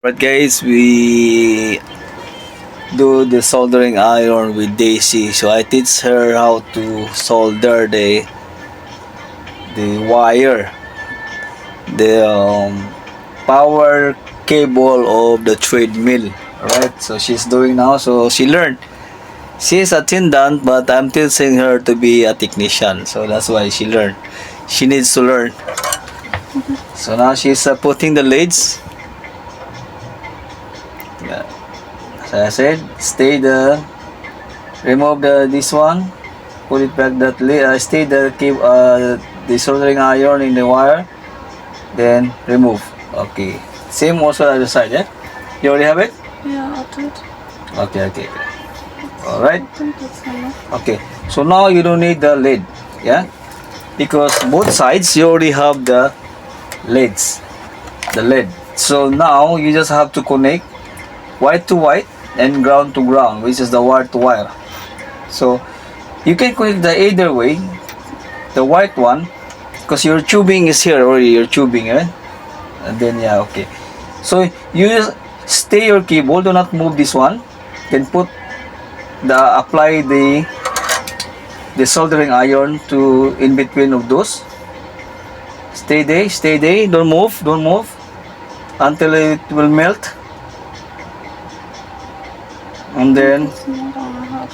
But guys, we do the soldering iron with Daisy. So I teach her how to solder the wire, the power cable of the treadmill. Alright, so she's doing now. So she learned. She's attendant, but I'm teaching her to be a technician. So that's why she learned. She needs to learn. So now she's putting the leads. Yeah. As I said, remove this one, put it back that lead, stay the soldering iron in the wire, then remove. Okay. Same also the other side, yeah? You already have it? Yeah, I did. Okay. Alright. I think it's enough. Okay. So now you don't need the lid, yeah? Because both sides you already have the leads, the lid. So now you just have to connect white to white and ground to ground, which is the wire to wire. So you can connect the either way, the white one, because your tubing is here already, your tubing, eh? And then yeah, okay. So you just stay your cable, do not move this one. Then apply the soldering iron to in between of those. Stay there, don't move until it will melt. And then It's not on my heart.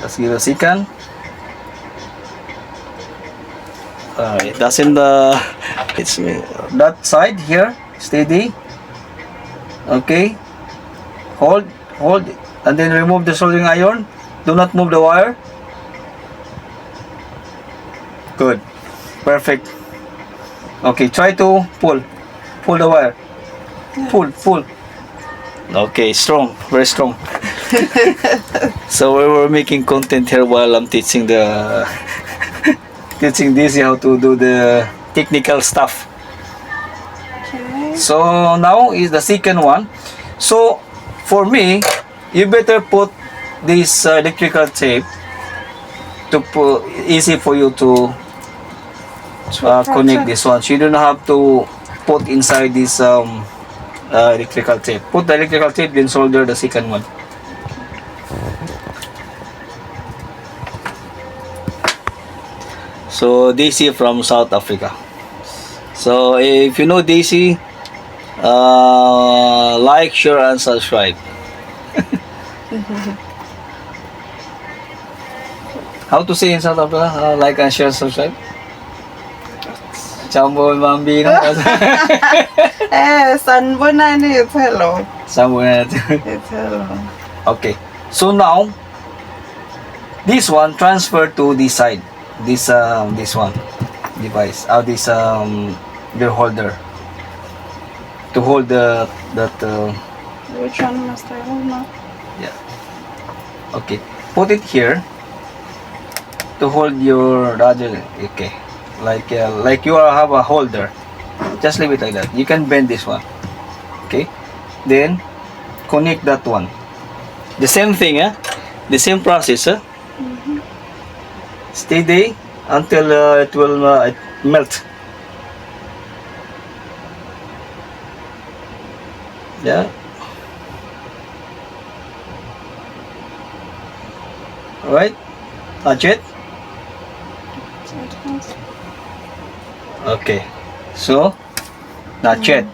let's give a second. That's in the it's that side here. Steady. Okay. Hold, and then remove the soldering iron. Do not move the wire. Good. Perfect. Okay. Try to pull the wire. Yeah. Pull. Okay. Strong. Very strong. So we were making content here while I'm teaching teaching Daisy how to do the technical stuff. Okay. So now is the second one. So for me, you better put this electrical tape to easy for you to connect this one. So you don't have to put inside this electrical tape. Put the electrical tape, then solder the second one. So Daisy from South Africa. So if you know Daisy, like, share, and subscribe. How to say in South Africa? Like and share, subscribe. Ciao bambino. Sanbonani, it's hello. Somewhere. It's hello. Okay. So now this one transfer to this side. This one device. This the holder to hold that. Which one must I hold now? Yeah. Okay. Put it here to hold your other. Okay. Like you have a holder. Just leave it like that. You can bend this one. Okay. Then connect that one. The same thing, eh? The same process, eh? Stay there until it will melt. Yeah. Alright. Touch it. So it has. Okay. So not yet.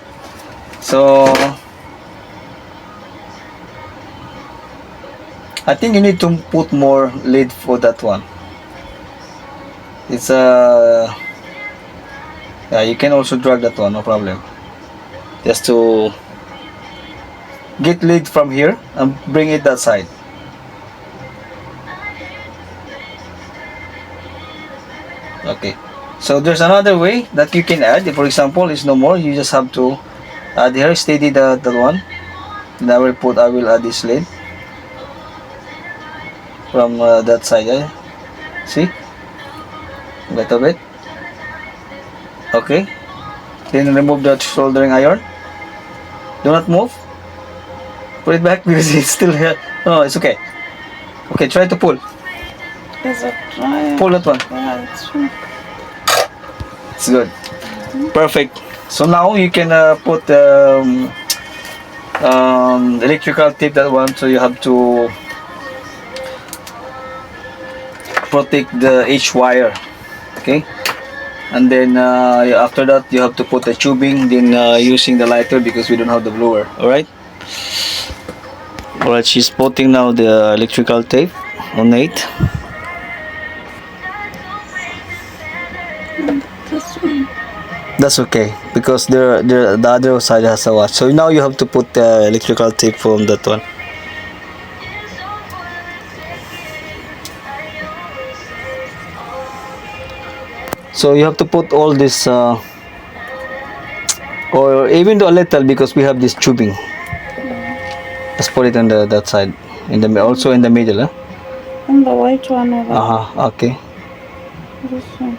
So I think you need to put more lid for that one. It's yeah, you can also drag that one, no problem. Just to get lid from here and bring it that side. Okay. So there's another way that you can add. If, for example, it's no more, you just have to add here, steady that one. Then I will add this lid from that side. See? Little bit. Okay. Then remove the soldering iron. Do not move. Put it back because it's still here. No, it's okay. Okay, try to pull. Is it dry? Pull that one. Yeah, it's true. It's good. Perfect. So now you can put electrical tape, that one, so you have to protect the each wire. Okay, and then after that you have to put the tubing, then using the lighter because we don't have the blower. Alright, she's putting now the electrical tape on it. This one. That's okay because the other side has a watch. So now you have to put the electrical tape from that one. So you have to put all this, or even though a little, because we have this tubing. Just put it on that side, also in the middle. And the white one over Okay. this one.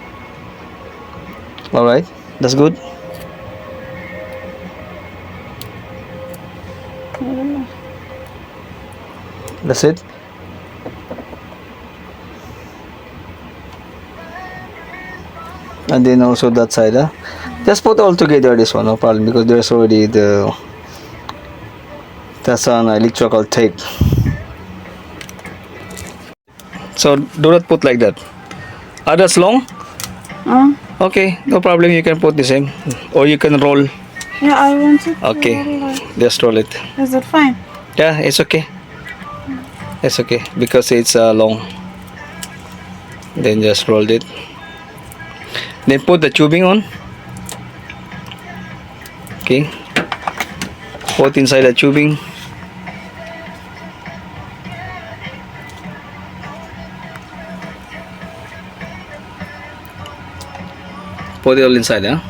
All right. That's good. Yeah. That's it. And then also that side. Just put all together this one, no problem, because there's already that's an electrical tape. So do not put like that. That's long. Okay, no problem. You can put the same, or you can roll. Yeah, I want it. Okay, To roll. just roll it. Is it fine? Yeah, it's okay. It's okay because it's long. Then just roll it. Then put the tubing on. Okay. Put inside the tubing. Put it all inside, huh?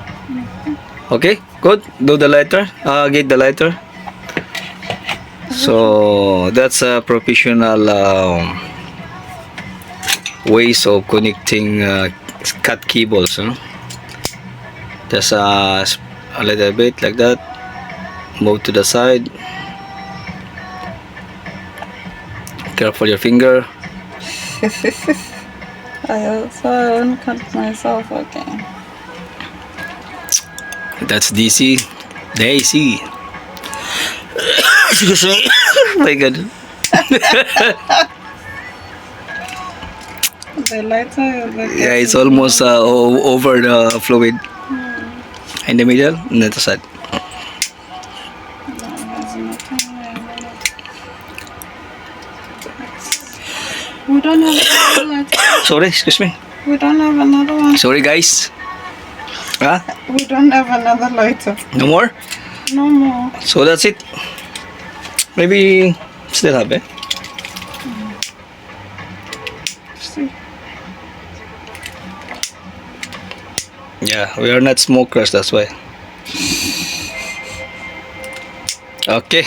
Okay, good. Do the lighter. Get the lighter. So that's a professional ways of connecting cut cables. Huh? Just a little bit like that. Move to the side. Careful your finger. I also cut myself again. That's DC. Daisy. Excuse me. Oh my god. The lighter. Yeah, it's almost over the fluid. In the middle, on the other side. We don't have another lighter. Sorry, excuse me. We don't have another one. Sorry, guys. Huh? We don't have another lighter. No more? No more. So that's it. Maybe still have it. See. Yeah, we are not smokers, that's why. Okay.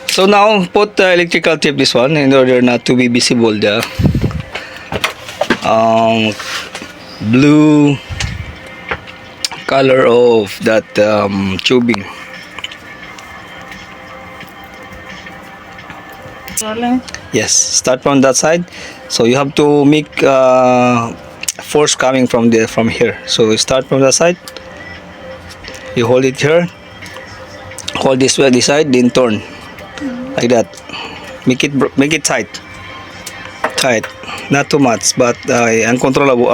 So now put the electrical tape this one in order not to be visible the blue color of that tubing. Rolling. Yes, start from that side. So you have to make force coming from here. So you start from that side. You hold it here. Hold this way, this side, then turn like that. Make it tight. Tight, not too much, but uncontrollable.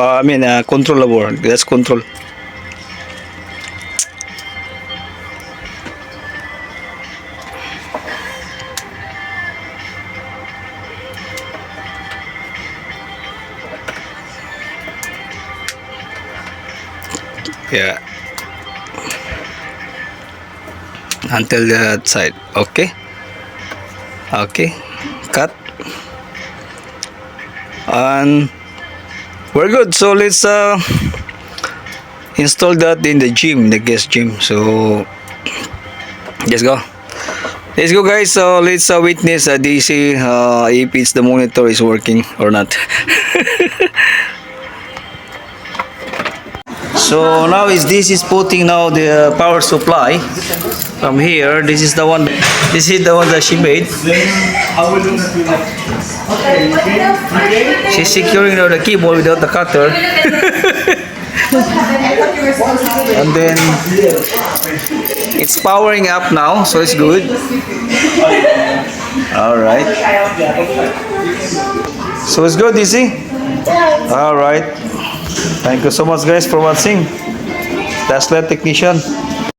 Controllable. That's control. Yeah, until that side. Okay, cut, and we're good. So let's install that in the gym, the guest gym. So let's go guys. So let's witness DC if it's the monitor is working or not. So now this is putting now the power supply from here. This is the one that she made. She's securing now the keyboard without the cutter. And then It's powering up now, so it's good. All right. So it's good, easy. All right. Thank you so much, guys, for watching. That's the technician.